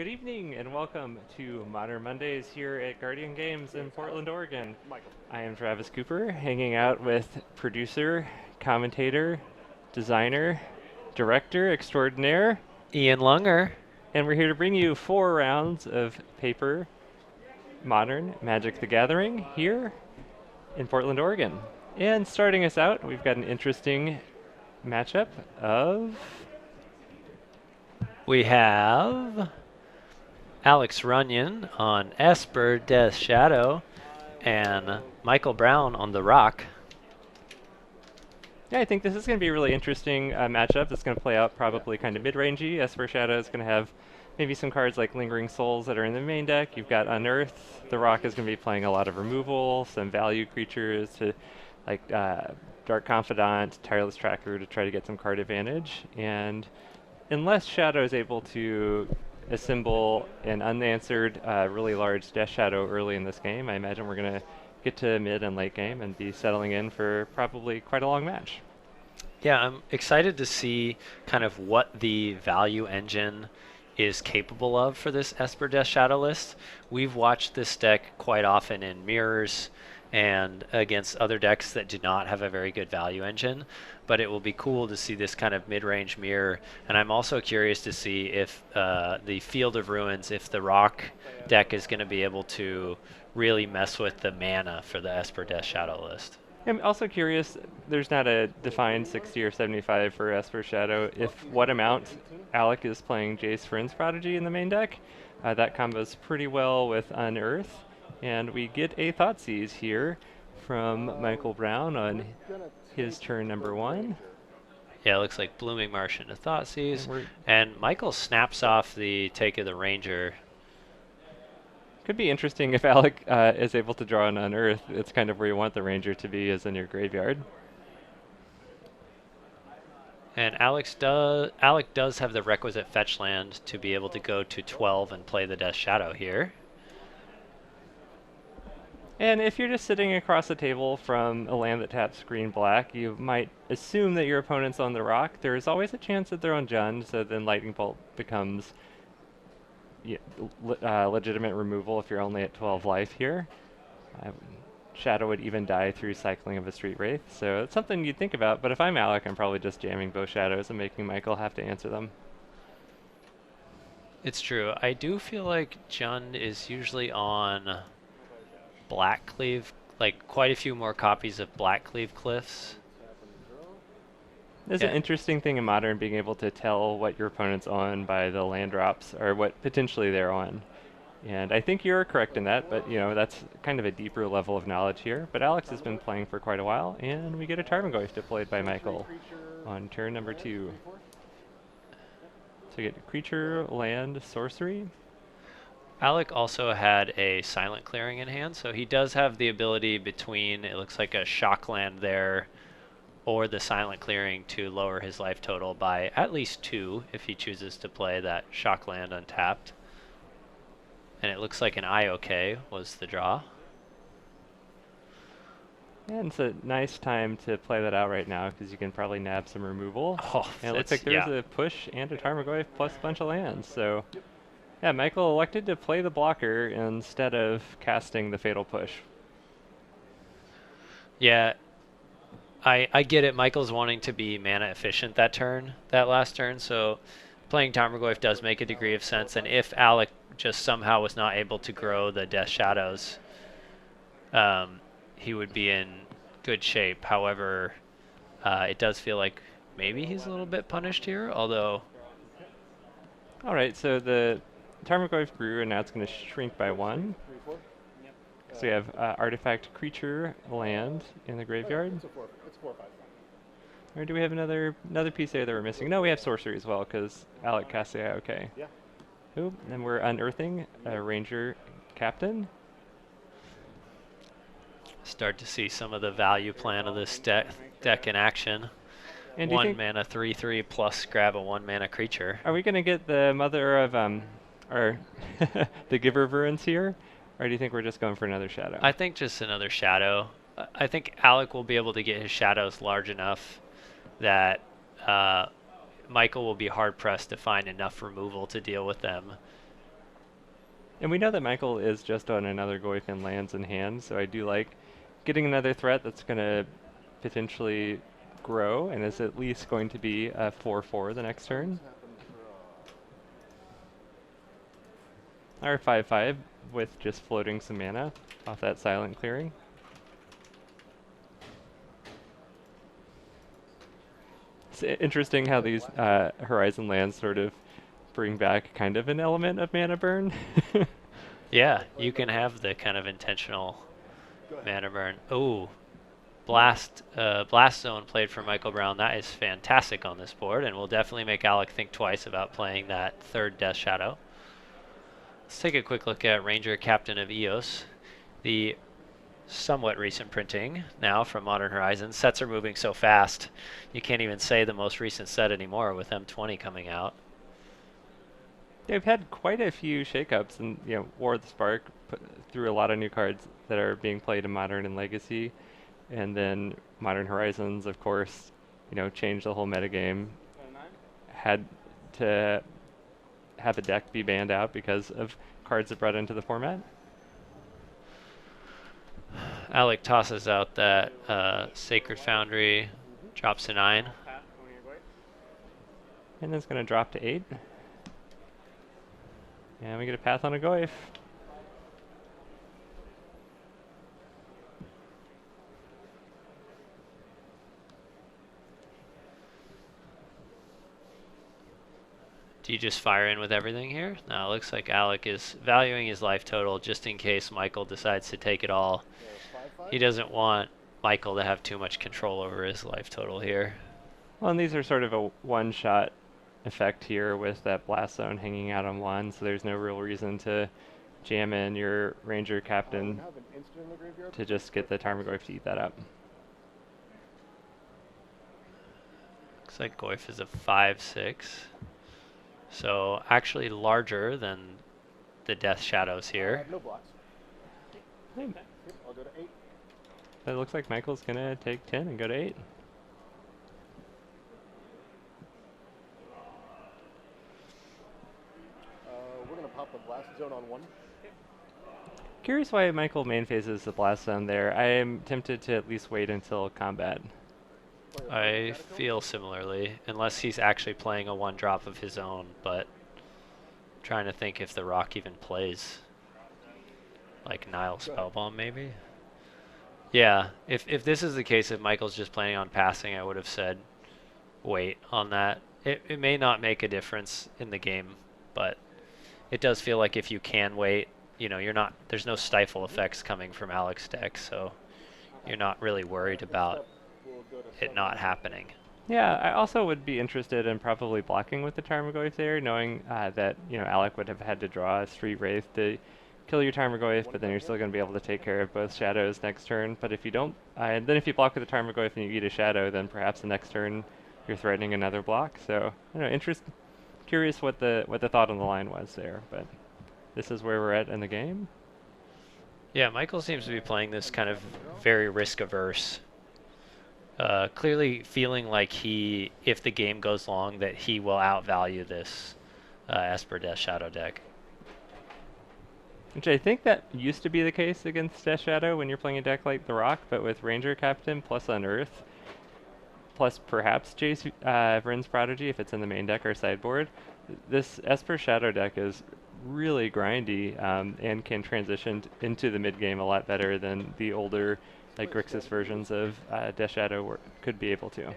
Good evening and welcome to Modern Mondays here at Guardian Games in Portland, Oregon. I am Travis Cooper, hanging out with producer, commentator, designer, director extraordinaire, Ian Lunger. and we're here to bring you 4 rounds of paper Modern Magic the Gathering here in Portland, Oregon. And starting us out, we've got an interesting matchup of We have Alex Runyon on Esper Death Shadow and Michael Brown on The Rock. Yeah, I think this is going to be a really interesting matchup that's going to play out probably kind of mid-rangey. Esper Shadow is going to have maybe some cards like Lingering Souls that are in the main deck. You've got Unearth. The Rock is going to be playing a lot of removal, some value creatures to like Dark Confidant, Tireless Tracker to try to get some card advantage. And unless Shadow is able to assemble an unanswered really large Death Shadow early in this game, I imagine we're going to get to mid and late game and be settling in for probably quite a long match. Yeah, I'm excited to see kind of what the value engine is capable of for this Esper Death Shadow list. We've watched this deck quite often in mirrors and against other decks that do not have a very good value engine, but it will be cool to see this kind of mid-range mirror. And I'm also curious to see if the Field of Ruins, if the Rock deck is going to be able to really mess with the mana for the Esper Death Shadow list. I'm also curious, there's not a defined 60 or 75 for Esper Shadow, if what amount Alec is playing Jace Friends Prodigy in the main deck. That combos pretty well with Unearth, and we get a Thoughtseize here from Michael Brown on his turn number 1. Yeah, it looks like Blooming Marsh into Thoughtseize, and Michael snaps off the Take of the Ranger. Could be interesting if Alec is able to draw an Unearth. It's kind of where you want the Ranger to be, is in your graveyard. And Alec does have the requisite fetch land to be able to go to 12 and play the Death Shadow here. And if you're just sitting across the table from a land that taps green black, you might assume that your opponent's on the Rock. There's always a chance that they're on Jund, so then Lightning Bolt becomes legitimate removal if you're only at 12 life here. Shadow would even die through cycling of a Street Wraith, so it's something you'd think about, but if I'm Alec, I'm probably just jamming both Shadows and making Michael have to answer them. It's true. I do feel like Jund is usually on Blackcleave, like quite a few more copies of Blackcleave Cliffs. There's an interesting thing in Modern, being able to tell what your opponent's on by the land drops, or what potentially they're on. And I think you're correct in that, but that's kind of a deeper level of knowledge here. But Alex has been playing for quite a while, and we get a Tarmogoyf deployed by Michael on turn number 2. So we get creature, land, sorcery. Alec also had a silent clearing in hand, so he does have the ability between, it looks like a shock land there, or the silent clearing to lower his life total by at least 2 if he chooses to play that shock land untapped. And it looks like an IOK was the draw. And it's a nice time to play that out right now, because you can probably nab some removal. Oh, and it looks like there's a push and a Tarmogoyf plus a bunch of lands, so yeah, Michael elected to play the blocker instead of casting the Fatal Push. Yeah, I get it. Michael's wanting to be mana efficient that last turn, so playing Tarmogoyf does make a degree of sense. And if Alec just somehow was not able to grow the Death Shadows, he would be in good shape. However, it does feel like maybe he's a little bit punished here, although... Alright, so the Tarmogoyf grew, and now it's going to shrink by 1. So we have artifact, creature, land in the graveyard. Or do we have another piece there that we're missing? No, we have sorcery as well, because Alec cast the IOK. Yeah. Oop, and we're unearthing a Ranger Captain. Start to see some of the value plan of this deck in action. And 1 mana 3/3 plus grab a 1 mana creature. Are we going to get the mother of or the Giver of Ruins here? Or do you think we're just going for another Shadow? I think just another Shadow. I think Alec will be able to get his Shadows large enough that Michael will be hard-pressed to find enough removal to deal with them. And we know that Michael is just on another Goyf and lands in hand, so I do like getting another threat that's going to potentially grow and is at least going to be a 4/4 the next turn. Or 5/5 with just floating some mana off that silent clearing. It's interesting how these Horizon lands sort of bring back kind of an element of mana burn. Yeah, you can have the kind of intentional mana burn. Oh, Blast Zone played for Michael Brown. That is fantastic on this board, and will definitely make Alec think twice about playing that third Death Shadow. Let's take a quick look at Ranger Captain of Eos, the somewhat recent printing now from Modern Horizons. Sets are moving so fast, you can't even say the most recent set anymore with M20 coming out. They've had quite a few shakeups, and War of the Spark put through a lot of new cards that are being played in Modern and Legacy, and then Modern Horizons, of course, changed the whole metagame. Had to have a deck be banned out because of cards it brought into the format. Alec tosses out that Sacred Foundry, drops to 9. And then it's going to drop to 8. And we get a path on a Goyf. Do you just fire in with everything here? No, it looks like Alec is valuing his life total just in case Michael decides to take it all. He doesn't want Michael to have too much control over his life total here. Well, and these are sort of a one-shot effect here with that Blast Zone hanging out on 1, so there's no real reason to jam in your Ranger Captain to just get the Tarmogoyf to eat that up. Looks like Goyf is a 5/6. So actually larger than the Death Shadows here. No blocks. Hey. I'll go to 8. It looks like Michael's going to take 10 and go to 8. We're going to pop the Blast Zone on 1. Curious why Michael main phases the Blast Zone there. I am tempted to at least wait until combat. I feel similarly, unless he's actually playing a 1-drop of his own, but I'm trying to think if the rock even plays. Like Nile Spellbomb, maybe? Yeah, if this is the case, if Michael's just planning on passing, I would have said wait on that. It may not make a difference in the game, but it does feel like if you can wait, there's no stifle effects coming from Alec's deck, so you're not really worried about it not happening. Yeah, I also would be interested in probably blocking with the Tarmogoyf there, knowing that Alec would have had to draw a Street Wraith to kill your Tarmogoyf, but then you're still going to be able to take care of both shadows next turn. But if you don't, and then if you block with the Tarmogoyf and you eat a shadow, then perhaps the next turn you're threatening another block. So curious what the thought on the line was there, but this is where we're at in the game. Yeah, Michael seems to be playing this kind of very risk averse. Clearly feeling like if the game goes long, that he will outvalue this Esper Death Shadow deck. Which I think that used to be the case against Death Shadow when you're playing a deck like the Rock, but with Ranger Captain plus Unearth, plus perhaps Jace Vryn's Prodigy if it's in the main deck or sideboard, this Esper Shadow deck is really grindy and can transition into the mid game a lot better than the older like Grixis versions of Death Shadow could be able to.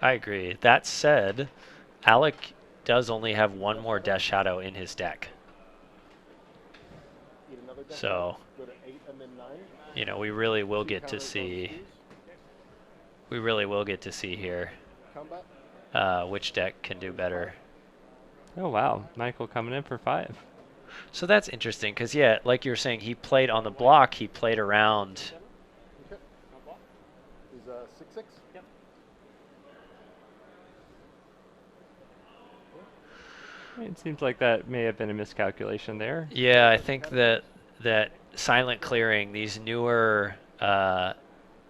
I agree. That said, Alec does only have 1 more Death Shadow in his deck. So, we really will get to see. We really will get to see here which deck can do better. Oh wow, Michael coming in for 5. So that's interesting because yeah, like you were saying, he played on the block. He played around. He's 6/6. Yep. It seems like that may have been a miscalculation there. Yeah, I think that silent clearing, these newer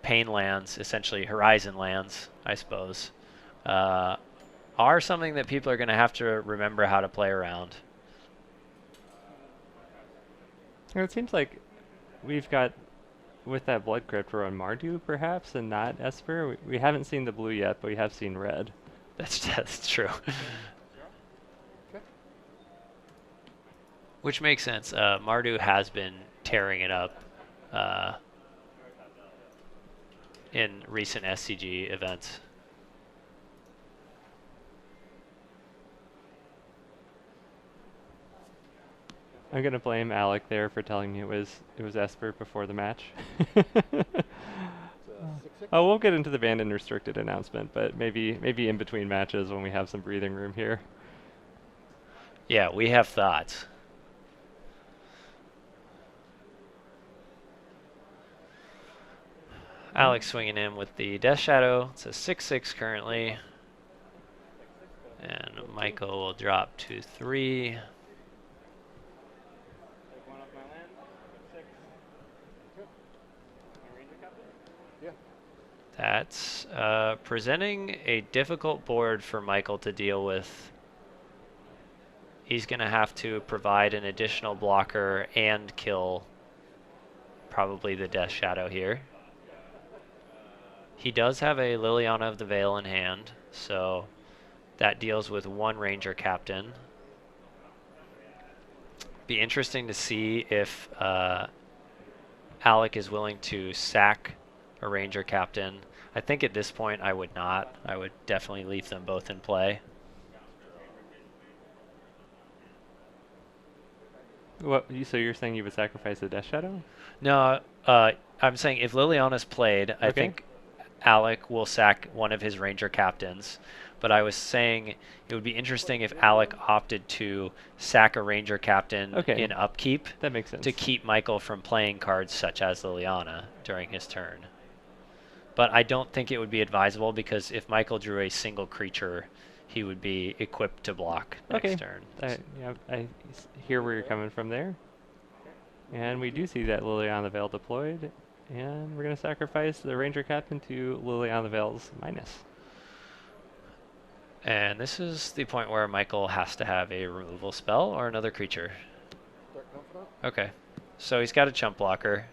pain lands, essentially horizon lands, I suppose, are something that people are going to have to remember how to play around. It seems like we've got, with that Blood Crypt, we're on Mardu perhaps, and not Esper. We haven't seen the blue yet, but we have seen red. That's true. Okay. Which makes sense. Mardu has been tearing it up in recent SCG events. I'm gonna blame Alec there for telling me it was Esper before the match. It's 6-6. Oh, we'll get into the banned and restricted announcement, but maybe in between matches when we have some breathing room here. Yeah, we have thoughts. Alex swinging in with the Death Shadow. It's a 6-6 currently. And Michael will drop to 3. Yeah. That's presenting a difficult board for Michael to deal with. He's going to have to provide an additional blocker and kill probably the Death Shadow here. He does have a Liliana of the Veil in hand, so that deals with 1 Ranger Captain. Be interesting to see if Alec is willing to sack a Ranger Captain. I think at this point I would not. I would definitely leave them both in play. So you're saying you would sacrifice the Death Shadow? No, I'm saying if Liliana's played, I think Alec will sack one of his Ranger Captains. But I was saying it would be interesting if Alec opted to sack a Ranger Captain in upkeep. That makes sense. To keep Michael from playing cards such as Liliana during his turn. But I don't think it would be advisable because if Michael drew a single creature, he would be equipped to block next turn. I hear where you're coming from there. And we do see that Liliana the Veil deployed. And we're going to sacrifice the Ranger Captain to Liliana the Veil's minus. And this is the point where Michael has to have a removal spell or another creature. Start confident. Okay. So he's got a chump blocker.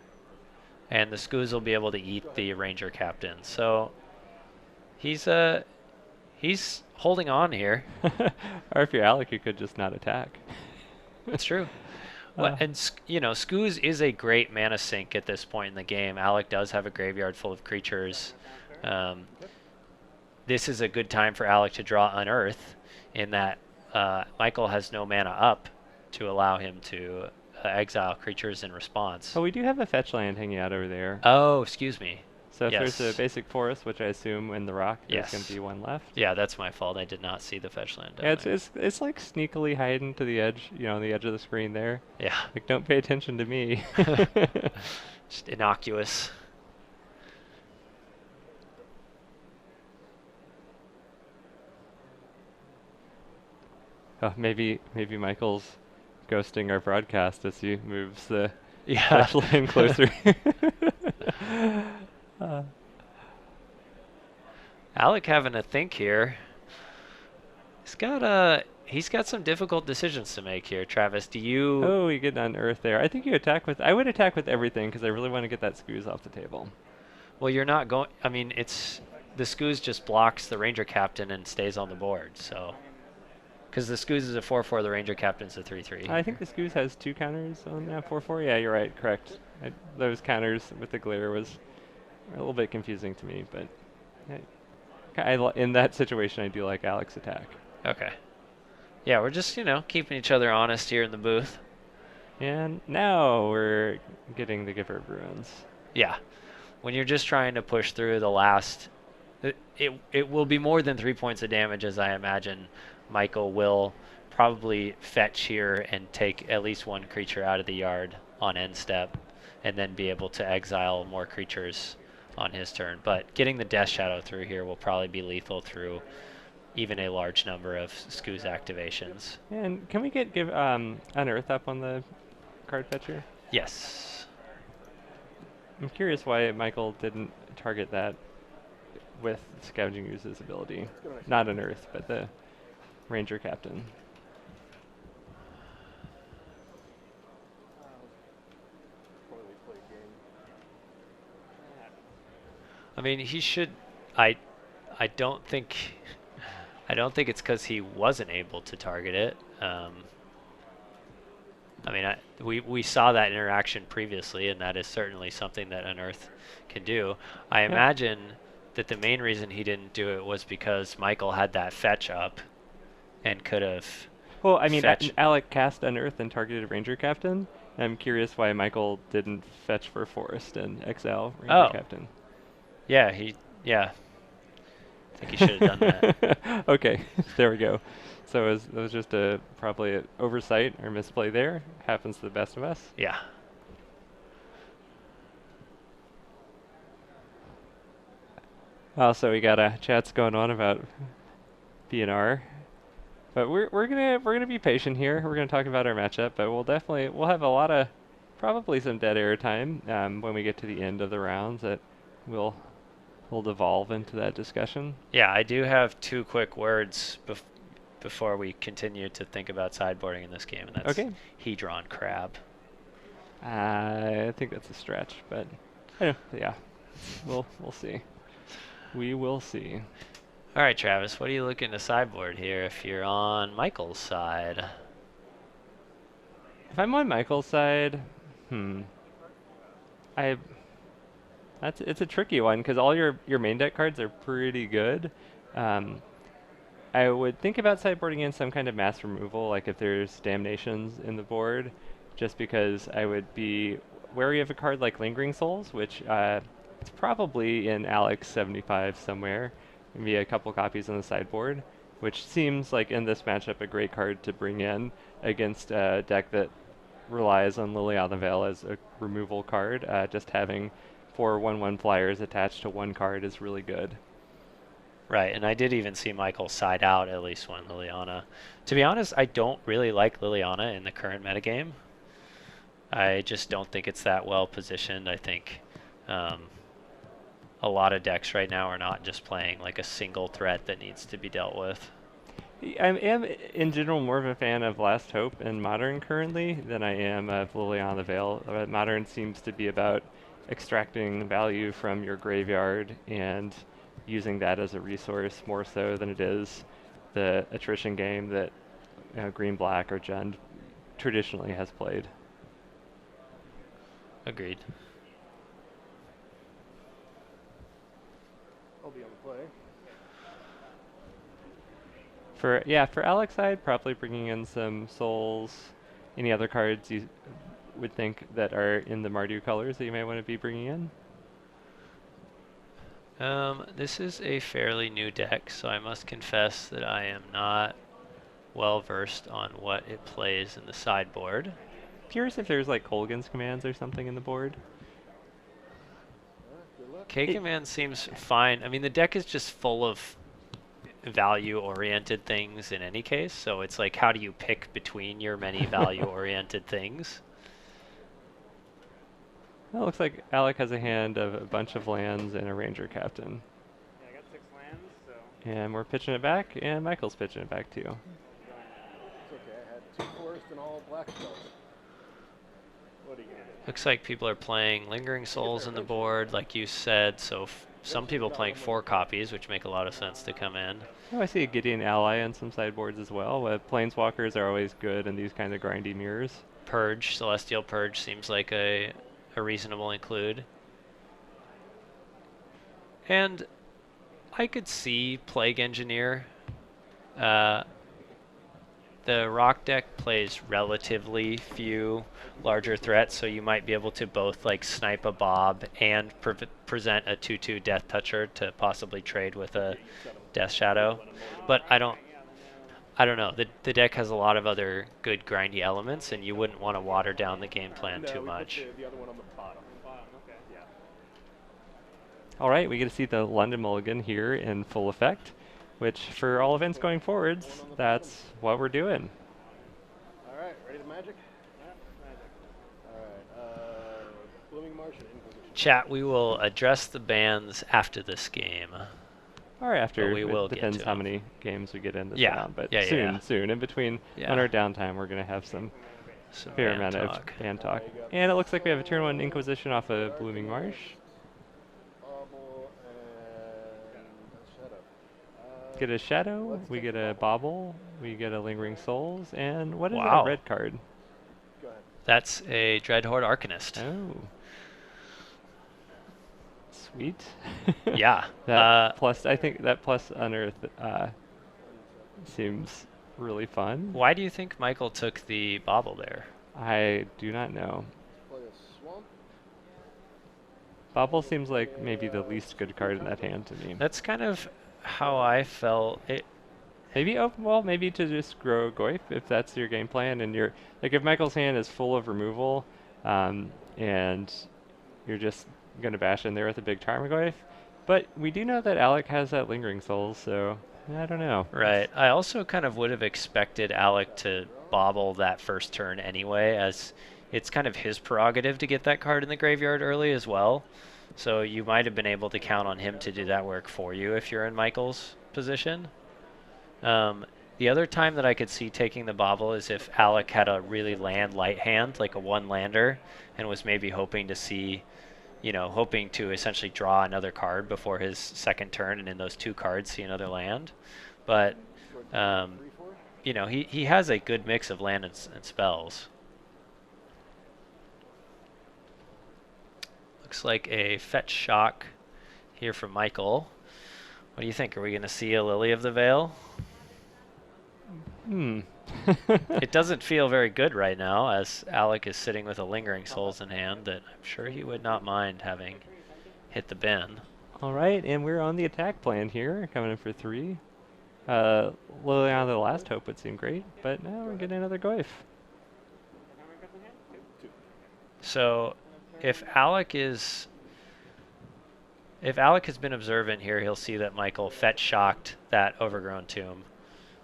And the Skoos will be able to eat the Ranger Captain. So he's holding on here. Or if you're Alec, you could just not attack. That's true. Well, and Skoos is a great mana sink at this point in the game. Alec does have a graveyard full of creatures. This is a good time for Alec to draw Unearth, in that Michael has no mana up to allow him to exile creatures in response. Oh, we do have a fetch land hanging out over there. Oh, excuse me. So if there's a basic forest, which I assume in the rock, there's going to be one left. Yeah, that's my fault. I did not see the fetch land. Yeah, it's like sneakily hiding to the edge, on the edge of the screen there. Yeah. Like, don't pay attention to me. Just innocuous. Oh, maybe Michael's ghosting our broadcast as he moves the fetch land closer. Alec having to think here. He's got some difficult decisions to make here. Travis, do you? Oh, you get Unearth there. I think you attack with. I would attack with everything because I really want to get that Skoos off the table. Well, you're not going. I mean, the Skoos just blocks the Ranger Captain and stays on the board. So, because the Skoos is a 4/4, the Ranger Captain's a 3/3. I think the Skoos has 2 counters on that 4/4. Yeah, you're right. Correct. Those counters with the glare was a little bit confusing to me, but in that situation, I do like Alec's attack. Okay. Yeah, we're just, keeping each other honest here in the booth. And now we're getting the Giver of Ruins. Yeah. When you're just trying to push through the last... It will be more than 3 points of damage, as I imagine. Michael will probably fetch here and take at least 1 creature out of the yard on end step, and then be able to exile more creatures on his turn. But getting the Death Shadow through here will probably be lethal through even a large number of Skoos activations. And can we give Unearth up on the card fetcher? Yes. I'm curious why Michael didn't target that with Scavenging Ooze's ability. Not Unearth, but the Ranger Captain. I mean, he should. I I don't think I don't think it's because he wasn't able to target it. I mean, we saw that interaction previously, and that is certainly something that Unearth can do. I Yeah. imagine that the main reason he didn't do it was because Michael had that fetch up and could have Well, I mean, fetched. Alec cast Unearth and targeted Ranger Captain. I'm curious why Michael didn't fetch for Forest and exile Ranger Oh, Captain. yeah, yeah. I think he should have done that. Okay, there we go. So it was just probably an oversight or misplay there. Happens to the best of us. Yeah. Also, we got chats going on about BNR, but we're gonna be patient here. We're gonna talk about our matchup, but we'll have a lot of probably some dead air time when we get to the end of the rounds that will will devolve into that discussion. Yeah, I do have two quick words before we continue to think about sideboarding in this game, and that's Okay. Hedron Crab. I think that's a stretch, but yeah, we'll see. We will see. All right, Travis, what are you looking to sideboard here if you're on Michael's side? If I'm on Michael's side, I it's a tricky one because all your main deck cards are pretty good. I would think about sideboarding in some kind of mass removal, like if there's damnations in the board, just because I would be wary of a card like Lingering Souls, which it's probably in Alex 75 somewhere, maybe a couple copies on the sideboard, which seems like in this matchup a great card to bring in against a deck that relies on Liliana the Veil as a removal card. Just having 4/1/1 flyers attached to one card is really good. Right, and I did even see Michael side out at least one Liliana. To be honest, I don't really like Liliana in the current metagame. I just don't think it's that well positioned. I think a lot of decks right now are not just playing like a single threat that needs to be dealt with. I am in general more of a fan of Last Hope in Modern currently than I am of Liliana the Veil. Modern seems to be about extracting value from your graveyard and using that as a resource more so than it is the attrition game that Green Black or Jund traditionally has played. Agreed. I'll be on the play. For Alex side, probably bringing in some souls. Any other cards you would think that are in the Mardu colors that you might want to be bringing in? This is a fairly new deck, so I must confess that I am not well versed on what it plays in the sideboard. Curious if there's like Colgan's commands or something in the board. Good luck. K command seems fine. I mean, the deck is just full of value-oriented things in any case, so it's like, how do you pick between your many value-oriented things? Well, it looks like Alec has a hand of a bunch of lands and a Ranger Captain. Yeah, I got 6 lands, so And we're pitching it back, and Michael's pitching it back too. It's okay. I had 2 forests and all black spells. What are you gonna do? Looks like people are playing Lingering Souls in the board, like you said, so some people playing 4 copies, which make a lot of sense to come in. Oh, I see a Gideon Ally on some sideboards as well. Planeswalkers are always good in these kind of grindy mirrors. Purge, Celestial Purge seems like a reasonable include. And I could see Plague Engineer. The rock deck plays relatively few larger threats, so you might be able to both like snipe a Bob and present a 2/2 Death Toucher to possibly trade with a Death Shadow. But I don't know. The deck has a lot of other good grindy elements, and you wouldn't want to water down the game plan too we much. put the other one on the bottom. bottom, okay. Yeah. All right, we get to see the London Mulligan here in full effect, which for all events going forwards, that's what we're doing. All right. Ready to magic? Yeah, magic. All right. Blooming Marsh and Inquisition. Chat, we will address the bans after this game. Or after, But we will it get depends to how them. many games we get in this Yeah, round, but yeah, soon, yeah. soon. In between, Yeah. on our downtime, we're going to have some Some fair ban amount talk. of ban talk. And it looks like we have a turn 1 Inquisition off of Blooming Marsh. Bauble get a Shadow, we get a Bobble, we get a Lingering Souls, and what is that Wow. red card? Go ahead. That's a Dreadhorde Arcanist. Oh. Sweet. Yeah. That plus, I think that plus Unearth seems really fun. Why do you think Michael took the Bobble there? I do not know. Play a swamp. Bobble seems like maybe the least good card in that hand to me. That's kind of how I felt. Maybe, oh, well, maybe to just grow Goyf if that's your game plan, and you're like if Michael's hand is full of removal, and you're just gonna bash in there with a big Tarmogoyf. But we do know that Alec has that Lingering Souls, so I don't know. Right. I also kind of would have expected Alec to bobble that first turn anyway, as it's kind of his prerogative to get that card in the graveyard early as well. So you might have been able to count on him to do that work for you if you're in Michael's position. The other time that I could see taking the bobble is if Alec had a really land light hand, like a one lander, and was maybe hoping to see, hoping to essentially draw another card before his second turn, and in those two cards see another land. But, he has a good mix of land and spells. Looks like a fetch shock here from Michael. What do you think? Are we going to see a Lily of the Veil? It doesn't feel very good right now, as Alec is sitting with a Lingering Souls in hand that I'm sure he would not mind having hit the bin. All right, and we're on the attack plan here, coming in for 3. Liliana the Last Hope would seem great, but now we're getting another Goyf. So if Alec has been observant here, he'll see that Michael fetch shocked that Overgrown Tomb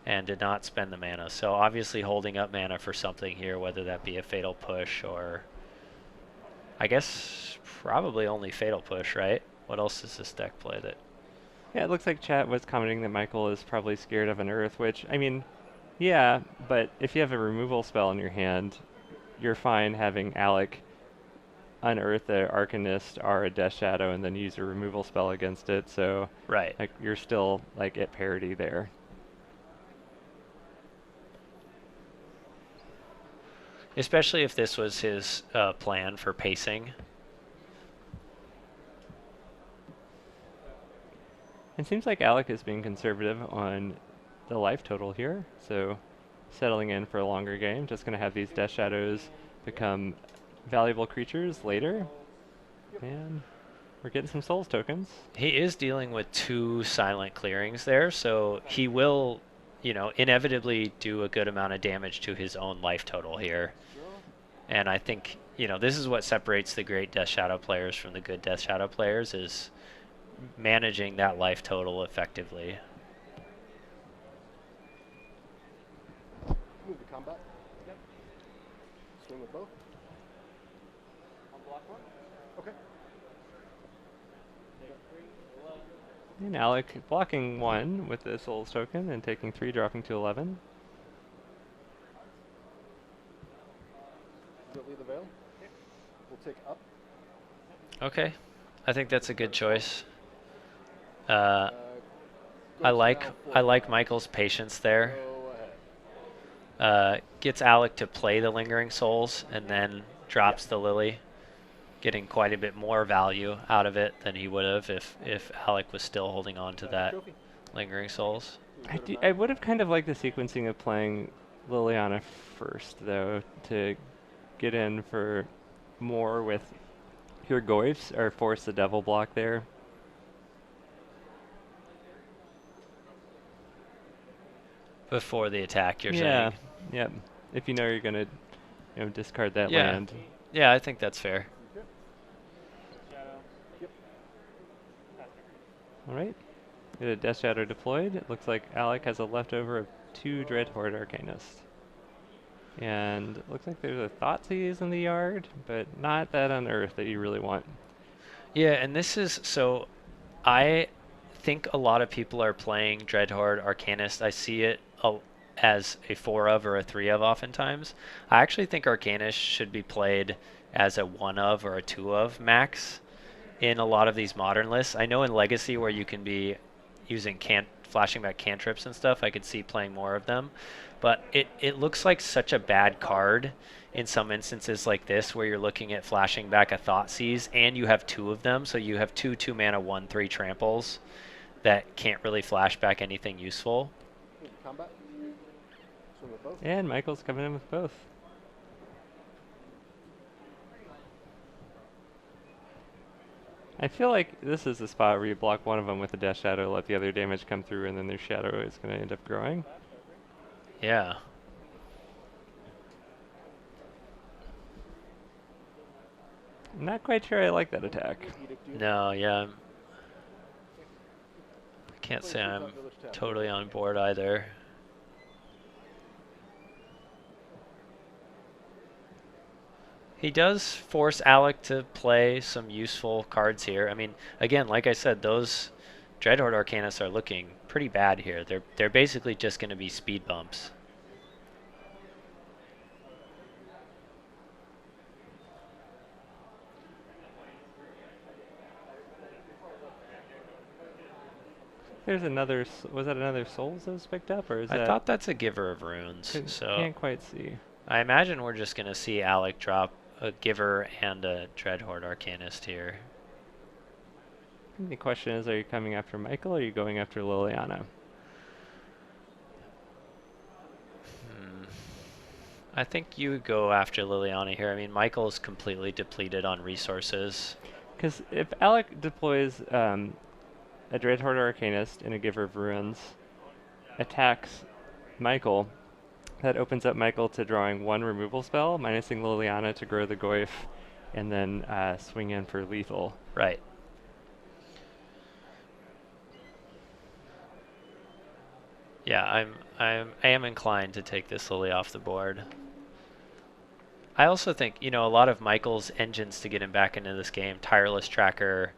and did not spend the mana. So obviously holding up mana for something here, whether that be a Fatal Push or I guess probably only Fatal Push, right? What else does this deck play that? Yeah, it looks like chat was commenting that Michael is probably scared of Unearth, which, I mean, yeah, but if you have a removal spell in your hand, you're fine having Alec Unearth the Arcanist or a Death Shadow and then use a removal spell against it, so Right. like you're still like at parity there. Especially if this was his plan for pacing. It seems like Alec is being conservative on the life total here, so settling in for a longer game. Just going to have these Death Shadows become valuable creatures later, and we're getting some Souls tokens. He is dealing with 2 silent clearings there, so he will, inevitably do a good amount of damage to his own life total here. And I think, this is what separates the great Death Shadow players from the good Death Shadow players, is managing that life total effectively. Move to combat. Yep. Swing with both. I'll block one. Okay. Take 3, 11. And Alec blocking 1 with the Souls token and taking 3, dropping to 11. Lily the Veil. We'll take up. Okay. I think that's a good choice. Goes I like down for Michael's patience there. Go ahead. Gets Alec to play the Lingering Souls and then drops the Lily, getting quite a bit more value out of it than he would have if Alec was still holding on to that Trophy. Lingering Souls. I would have kind of liked the sequencing of playing Liliana first, though, to get in for more with your Goyfs, or force the Devil block there. Before the attack, you're Yeah, saying? yep. If you know you're going to discard that Yeah. land. Yeah, I think that's fair. Okay. Shadow. Yep. All right. Get a Death Shadow deployed. It looks like Alec has a leftover of 2 Dreadhorde Arcanist. And it looks like there's a Thoughtseize in the yard, but not that Unearth that you really want. Yeah, and this is, so I think a lot of people are playing Dreadhorde Arcanist. I see it as a 4 of or a 3 of oftentimes. I actually think Arcanist should be played as a 1 of or a 2 of max in a lot of these modern lists. I know in Legacy where you can be using flashing back cantrips and stuff, I could see playing more of them. But it looks like such a bad card in some instances like this, where you're looking at flashing back a Thoughtseize and you have 2 of them, so you have 2 mana 1/3 tramples that can't really flash back anything useful. Combat. Swing with both. And Michael's coming in with both. I feel like this is the spot where you block one of them with a Death Shadow, let the other damage come through, and then their shadow is going to end up growing. Yeah. I'm not quite sure I like that attack. No, yeah. I can't say I'm totally on board either. He does force Alec to play some useful cards here. I mean, again, like I said, those Dreadhorde Arcanists are looking pretty bad here. They're basically just going to be speed bumps. There's another. Was that another Souls that was picked up, or is I that? thought that's a Giver of Runes. So Can't quite see. I imagine we're just going to see Alec drop a Giver and a Dreadhorde Arcanist here. The question is, are you coming after Michael, or are you going after Liliana? I think you would go after Liliana here. I mean, Michael's completely depleted on resources. Because if Alec deploys a Dreadhorde Arcanist and a Giver of Ruins, attacks Michael, that opens up Michael to drawing 1 removal spell, minusing Liliana to grow the Goyf, and then swing in for lethal. Right. Yeah, I am inclined to take this Lily off the board. I also think, you know, a lot of Michael's engines to get him back into this game, Tireless Tracker,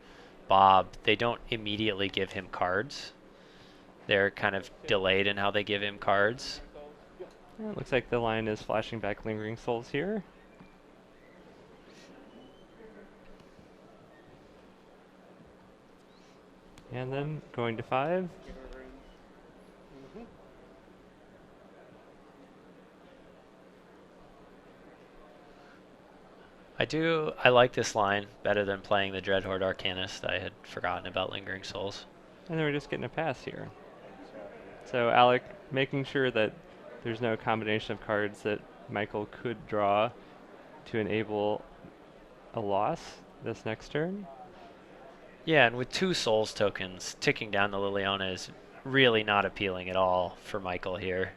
Bob, they don't immediately give him cards. They're kind of delayed in how they give him cards. Yeah, it looks like the line is flashing back Lingering Souls here. And then going to 5. I like this line better than playing the Dreadhorde Arcanist. I had forgotten about Lingering Souls. And then we're just getting a pass here. So Alec making sure that there's no combination of cards that Michael could draw to enable a loss this next turn. Yeah, and with 2 Souls tokens, ticking down the Liliana is really not appealing at all for Michael here.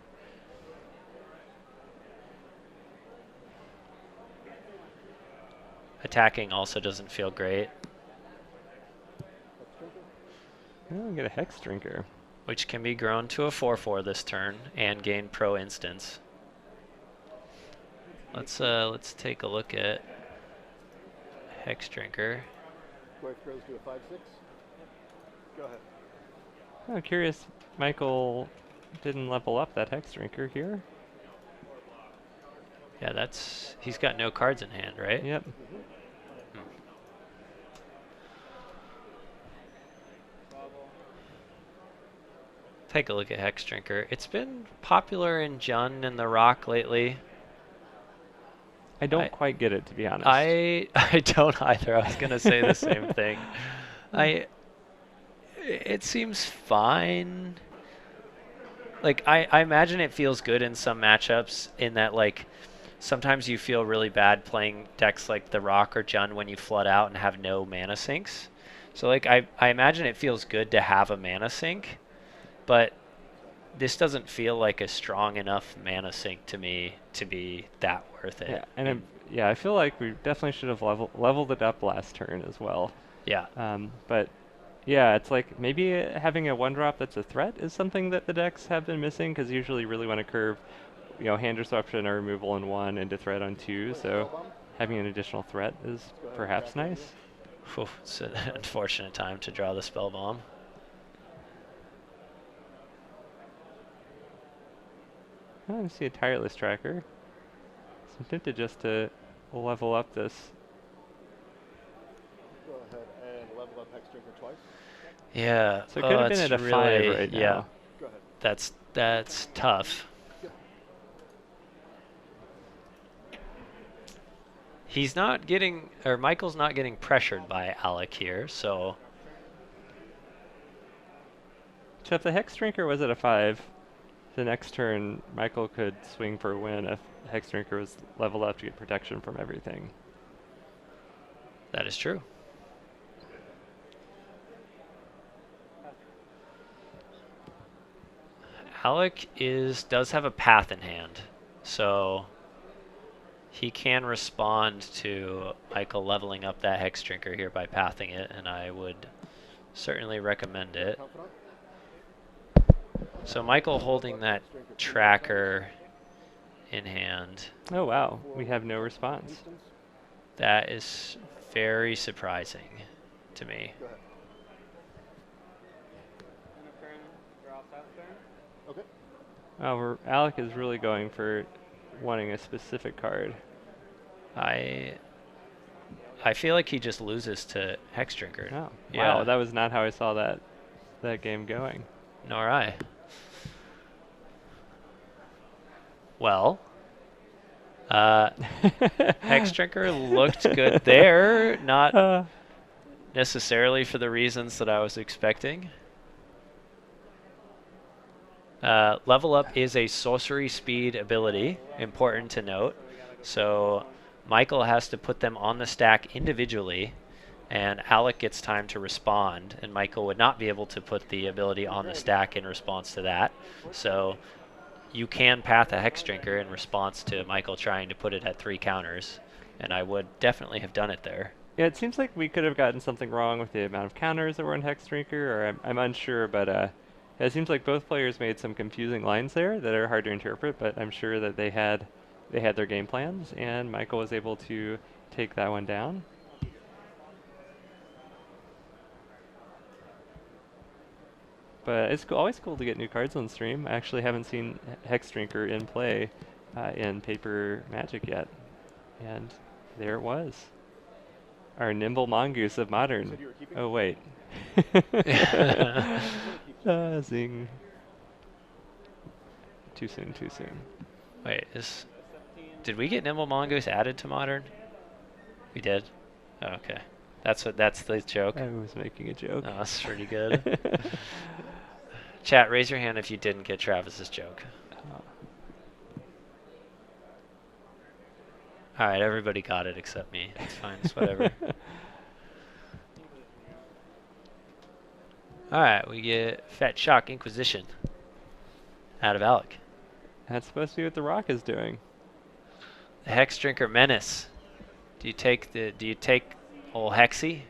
Attacking also doesn't feel great. Oh, we get a Hex Drinker. Which can be grown to a 4/4 this turn and gain pro instance. Let's take a look at Hex Drinker. Goyf grows to a 5/6. Go ahead. I'm curious, Michael didn't level up that Hex Drinker here. Yeah, he's got no cards in hand, right? Yep. Take a look at Hex Drinker. It's been popular in Jund and the Rock lately. I don't quite get it, to be honest. I don't either. I was gonna say the same thing. It seems fine. Like I imagine it feels good in some matchups in that, like, sometimes you feel really bad playing decks like the Rock or Jund when you flood out and have no mana sinks. So like I imagine it feels good to have a mana sink, but this doesn't feel like a strong enough mana sink to me to be that worth it. Yeah, and I feel like we definitely should have leveled it up last turn as well. Yeah. But yeah, it's like maybe having a 1-drop that's a threat is something that the decks have been missing, because usually you really want to curve, you know, hand disruption or removal on 1 into threat on 2. So having an additional threat is perhaps nice. Whew, it's an unfortunate time to draw the spell bomb. I see a Tireless Tracker. So I'm tempted just to level up this. Go ahead and level up Hex Drinker twice. Yeah. So it could have been it's at a 5 really, right yeah. now. Go ahead. That's tough. He's not getting, or Michael's not getting pressured by Alec here, so So if the Hex Drinker was at a 5, the next turn Michael could swing for a win if Hex Drinker was leveled up to get protection from everything. that is true. Alec does have a path in hand, so he can respond to Michael leveling up that Hex Drinker here by pathing it, and I would certainly recommend it. Confidant? So Michael holding that tracker in hand, Oh wow, we have no response. Distance? that is very surprising to me. Go ahead. End of turn, draw south turn. Okay. Oh, Alec is really going for wanting a specific card. I feel like he just loses to Hex Drinker. Oh, Yeah. wow, that was not how I saw that game going. Nor I. Well, Hex Drinker looked good there, not necessarily for the reasons that I was expecting. Level Up is a sorcery speed ability, important to note. So Michael has to put them on the stack individually, and Alec gets time to respond, and Michael would not be able to put the ability on the stack in response to that. So you can path a Hex Drinker in response to Michael trying to put it at 3 counters, and I would definitely have done it there. Yeah, it seems like we could have gotten something wrong with the amount of counters that were in Hex Drinker, or I'm unsure, but it seems like both players made some confusing lines there that are hard to interpret, but I'm sure that they had their game plans, and Michael was able to take that one down. But it's always cool to get new cards on stream. I actually haven't seen Hex Drinker in play in Paper Magic yet. And there it was. Our nimble mongoose of Modern. Said you were keeping Oh, wait. Zing. Too soon, too soon. Wait, did we get Nimble Mongoose added to Modern? We did? Oh, okay. That's the joke? I was making a joke. Oh, that's pretty good. Chat, raise your hand if you didn't get Travis's joke. All right, everybody got it except me. It's fine. It's whatever. All right, we get Fat Shock Inquisition out of Alec. That's supposed to be what the Rock is doing. The Hex Drinker Menace. Do you take old Hexy?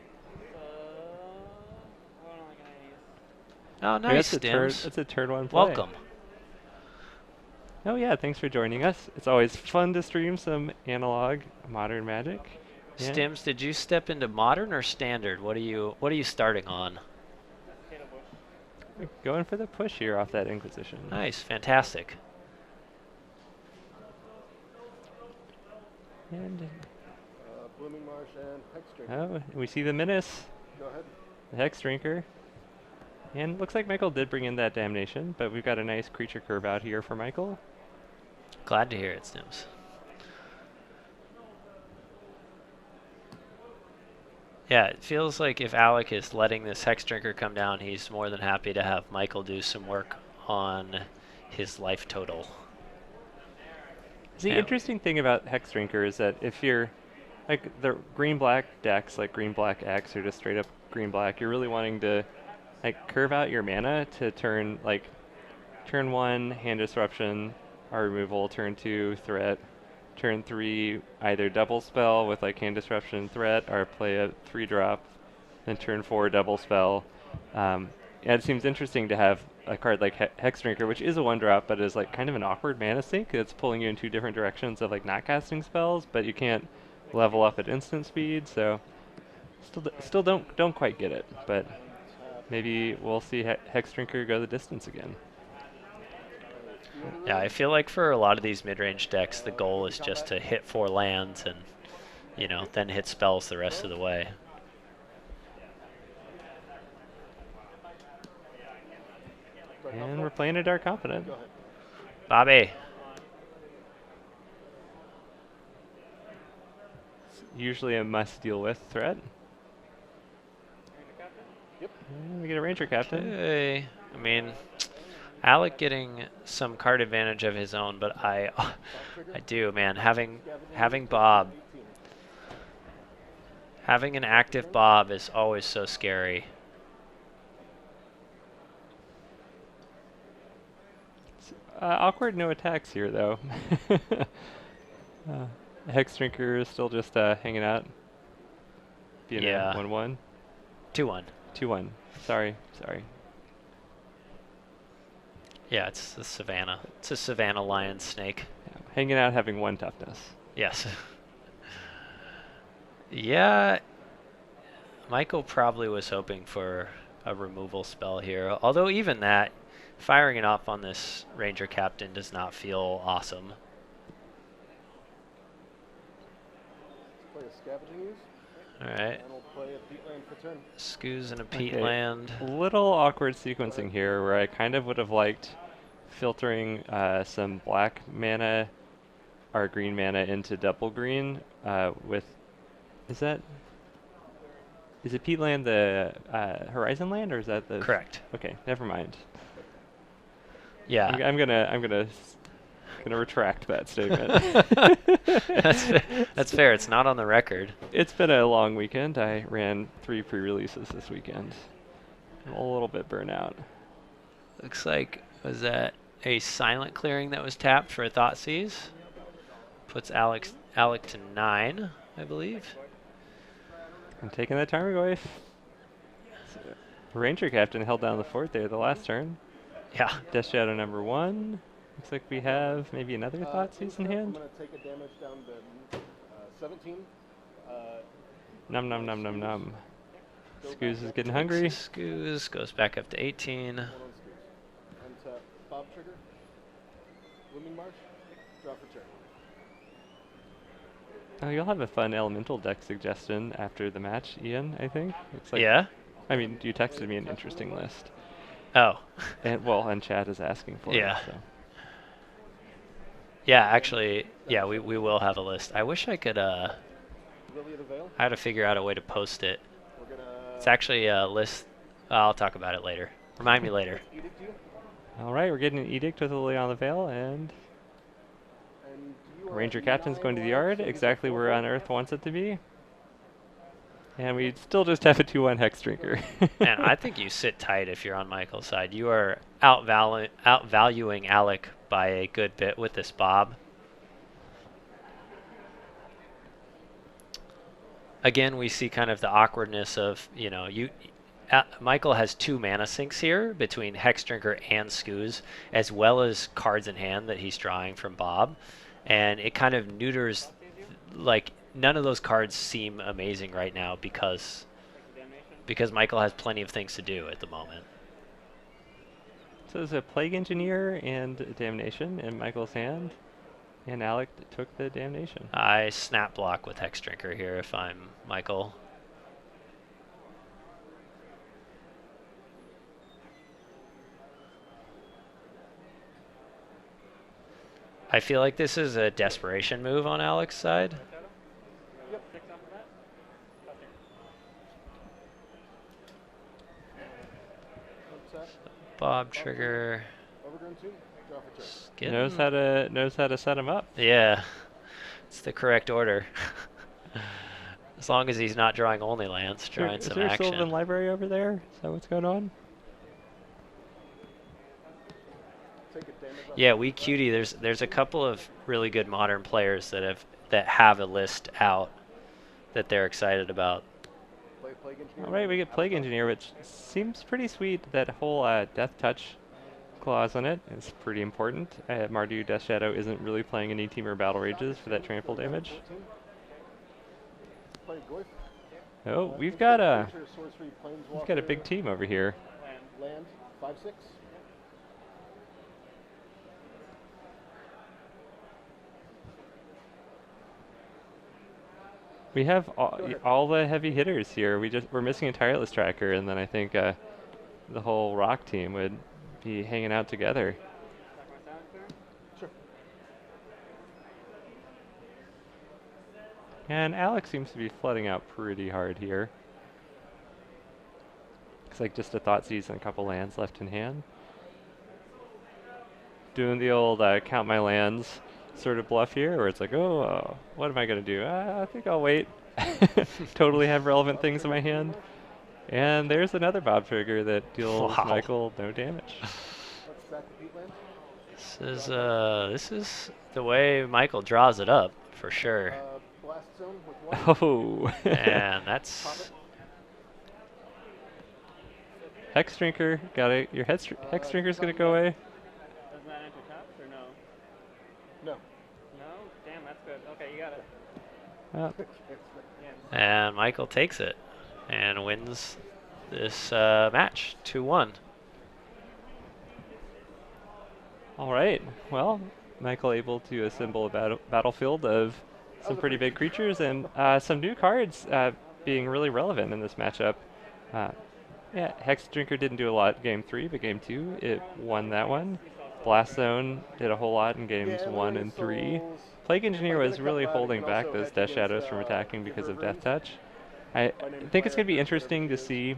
What am I gonna use? Oh, Hey, nice, that's Stims. a turn 1 play. Welcome. Oh yeah, thanks for joining us. It's always fun to stream some analog Modern Magic. Yeah. Stims, did you step into Modern or Standard? What are you starting on? Potato bush. Going for the push here off that Inquisition. Nice, fantastic. And Blooming Marsh and Hex Drinker. oh, we see the Menace, Go ahead. the Hex Drinker. And looks like Michael did bring in that Damnation, but we've got a nice creature curve out here for Michael. Glad to hear it, Stims. Yeah, it feels like if Alec is letting this Hex Drinker come down, he's more than happy to have Michael do some work on his life total. The Yeah. interesting thing about Hex Drinker is that if you're like the green-black decks, like green-black X or just straight up green-black, you're really wanting to like curve out your mana to turn 1 hand disruption or removal, turn 2 threat, turn 3 either double spell with like hand disruption threat or play a 3-drop, then turn 4 double spell. Yeah, it seems interesting to have a card like Hex Drinker, which is a 1-drop, but is like kind of an awkward mana sink. It's pulling you in 2 different directions of like not casting spells, but you can't level up at instant speed. So still don't quite get it, but maybe we'll see Hex Drinker go the distance again. Yeah, I feel like for a lot of these mid-range decks, the goal is just to hit 4 lands and, then hit spells the rest of the way. And we're playing a Dark Confident. Go ahead. Bobby. It's usually a must deal with threat. Ranger captain. And we get a Ranger Captain. Okay. I mean, Alec getting some card advantage of his own, but I do, man. Having Bob, having an active Bob is always so scary. Awkward no attacks here, though. Hex Drinker is still just hanging out. Being Yeah. a 1-1. 2-1. 2-1. Sorry. Yeah, it's the Savannah. It's a Savannah lion snake. Yeah. Hanging out, having 1 toughness. Yes. Yeah. Michael probably was hoping for a removal spell here. Although even that, firing it off on this Ranger Captain does not feel awesome. Let's play a scavenging use. All right. And we'll play a peatland for turn. Scoos and a Okay. peatland. A little awkward sequencing here where I kind of would have liked filtering some black mana or green mana into double green with... Is it Peatland the Horizon land, or is that the... Correct. Okay, never mind. Yeah. I'm gonna retract that statement. That's fair. It's not on the record. It's been a long weekend. I ran 3 pre-releases this weekend. I'm a little bit burnt out. Looks like, was that a silent clearing that was tapped for a Thoughtseize? Puts Alec to 9, I believe. I'm taking that Tarmogoyf. Ranger Captain held down the fort there the last turn. Yeah. Death Shadow number 1. Looks like we have maybe another Thoughtseize in I'm hand. going to take a damage down to 17. Num num num num num. Go Scoos back is up. getting hungry. Scoos goes back up to 18. One on Scoos. Untap Bob Trigger. Blooming Marsh. Draw for turn. Oh, you'll have a fun elemental deck suggestion after the match, Ian, I think. It's like, Yeah? I mean, you texted me an interesting list. Oh. And chat is asking for Yeah. it. So. Yeah, actually, yeah, we will have a list. I wish I could, Lily of the Veil. I had to figure out a way to post it. We're going It's to actually a list. I'll talk about it later. Remind me later. Edict you. All right, we're getting an edict with Lily on the Veil, and And you are Ranger at Captain's 9 going to the lives, yard, so you exactly get where 4 Unearth wants it to be. And we still just have a 2-1 Hex Drinker. And I think you sit tight if you're on Michael's side. You are outvaluing Alec by a good bit with this Bob. Again, we see kind of the awkwardness of, Michael has 2 mana sinks here between Hex Drinker and Scoos, as well as cards in hand that he's drawing from Bob. And it kind of neuters, like, none of those cards seem amazing right now because Michael has plenty of things to do at the moment. So there's a Plague Engineer and a Damnation in Michael's hand, and Alec took the Damnation. I snap block with Hex Drinker here if I'm Michael. I feel like this is a desperation move on Alec's side. Yep. 6 off of that. Nothing. Untap. Bob trigger. Overgrown 2. Draw for turn. Knows how to set him up. Yeah, it's the correct order. As long as he's not drawing only lands, drawing Is some there a action. Sylvan Library over there? Is that what's going on? Take a damage off Yeah, the we top. cutie. There's a couple of really good modern players that have a list out that they're excited about. Play Plague Engineer. All right, we get Plague Engineer, which seems pretty sweet. That whole Death Touch clause on it is pretty important. Mardu Death Shadow isn't really playing any Teamer Battle Rages for that trample damage. 14. Play Goyf. Oh, we've got a Creature, sorcery, big planeswalker, team over here. Land 5/6. We have ahead. all the heavy hitters here. We're missing a Tireless Tracker, and then I think the whole Rock team would be hanging out together. Back my sound clear? Sure. And Alex seems to be flooding out pretty hard here. Looks like just a Thoughtseize and a couple lands left in hand. Doing the old count my lands sort of bluff here, where it's like, oh, what am I going to do? I think I'll wait. Totally have relevant things in my hand. And there's another Bob Trigger that deals Wow. Michael no damage. Let's stack the peat lands. This is the way Michael draws it up for sure. Blast zone with 1. Oh. And Pop that's it. Hex Drinker, got it. Your Hex Drinker's going to go away. Doesn't that enter taps or no? No. No? Damn, that's good. Okay, you got it. Yeah. and Michael takes it and wins this match 2-1. All right. Well, Michael able to assemble a battlefield of some pretty big creatures and some new cards being really relevant in this matchup. Yeah, Hex Drinker didn't do a lot game 3, but game 2 it won that one. Blast Zone did a whole lot in games 1 and 3. Plague Engineer was really holding back those Death Shadows from attacking because of Death Touch. I think it's going to be interesting to see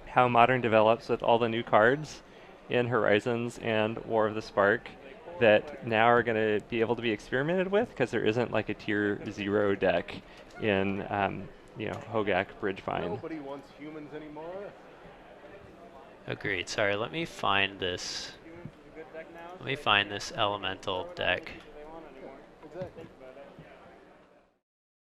how Modern develops with all the new cards in Horizons and War of the Spark that now are going to be able to be experimented with, because there isn't like a tier 0 deck in Hogak Bridgevine. Nobody wants humans anymore. Agreed. Sorry, let me find this. Humans is a good deck now. Let me find this elemental deck. They want anymore. Exactly.